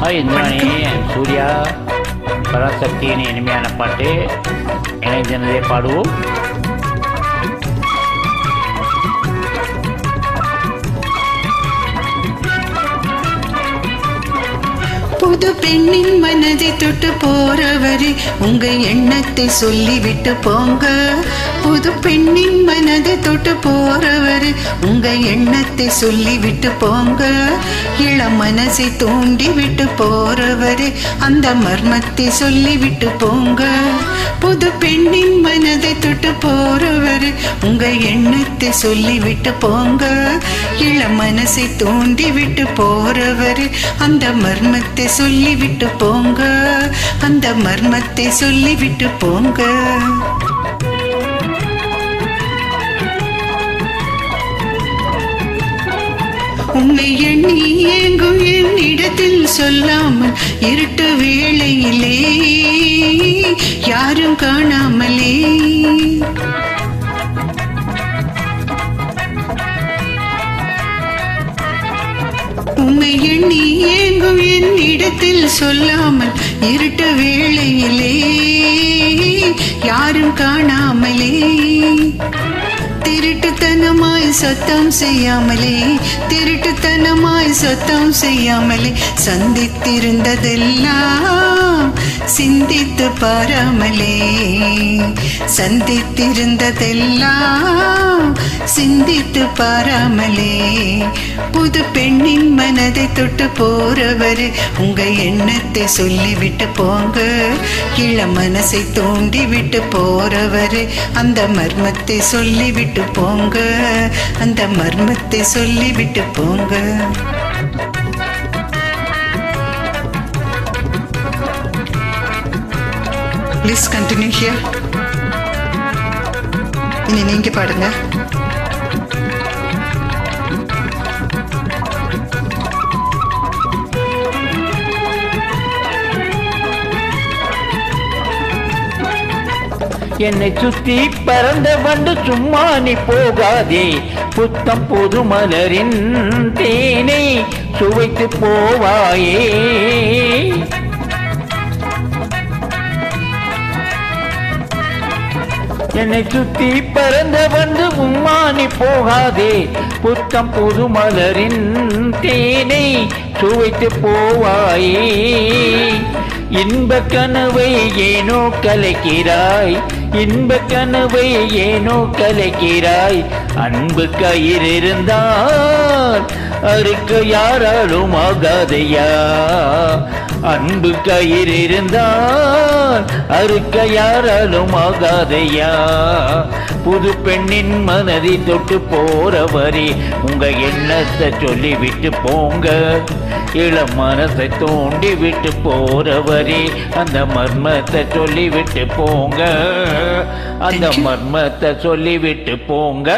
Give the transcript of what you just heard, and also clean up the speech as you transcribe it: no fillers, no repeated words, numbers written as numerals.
Hi Indrani, Surya. பராசக்தியின் இனிமையான பாட்டு இணைந்தனதே பாடுவோம். புது பெண்ணின் மனதை தொட்டு போறவரே உங்க எண்ணத்தை சொல்லிவிட்டு போங்க. புது பெண்ணின் மனதை தொட்டு போறவரே உங்க எண்ணத்தை சொல்லிவிட்டு போங்க. இளம் மனசை தூண்டி விட்டு போறவரே அந்த மர்மத்தை சொல்லிவிட்டு போங்க. புது பெண்ணின் மனதை தொட்டு போறவரே உங்க எண்ணத்தை சொல்லிவிட்டு போங்க. இளம் மனசை தூண்டி விட்டு போறவரே அந்த மர்மத்தை சொல்லிவிட்டு போங்க. அந்த மர்மத்தை சொல்லிவிட்டு போங்க. உண்மை எண்ணி ஏங்கும் என்னிடத்தில் சொல்லாமல் இருட்டு வேளையிலே யாரும் காணாமலே உண்மை எண்ணி ஏங்கும் என்னிடத்தில் சொல்லாமல் இருட்டு வேளையிலே யாரும் காணாமலே திருட்டுத்தனமாய் சத்தம் செய்யாமலே திருட்டுத்தனமாய் சத்தம் செய்யாமலே சந்தித்திருந்ததெல்லாம் சிந்தித்து பாராமலே சந்தித்திருந்ததெல்லாம் சிந்தித்து பாராமலே புது பெண்ணின் மனதை தொட்டு போறவரு உங்க எண்ணத்தை சொல்லிவிட்டு போங்க. இளம் மனசை தூண்டி விட்டு போறவரு அந்த மர்மத்தை சொல்லிவிட்டு போங்க. அந்த மர்மத்தை சொல்லிவிட்டு போங்க. Please continue here. இனி நீங்க பாடுங்க. என்னை சுத்தி பறந்த வந்து சும்மா நீ போகாதே. புத்தம் புது மலரின் தேனை சுவைத்து போவாயே. என்னை சுத்தி பறந்த வந்து சும்மா நீ போகாதே. புத்தம் புது மலரின் தேனை சுவைத்து போவாயே. இன்ப கனவை ஏனோ கலைக்கிறாய். இன்ப கனவை ஏனோ கலைக்கிறாய். அன்பு கயிறு இருந்தால் அறுக்க யாராலும் ஆகாதையா. அன்பு கயிறு இருந்தால் அறுக்க யாராலும் ஆகாதையா. புது பெண்ணின் மனதை தொட்டு போறவரே உங்க எண்ணத்தை சொல்லிவிட்டு போங்க. இளம் மனசை தோண்டி விட்டு போறவரே அந்த மர்மத்தை சொல்லிவிட்டு போங்க. அந்த மர்மத்தை சொல்லிவிட்டு போங்க.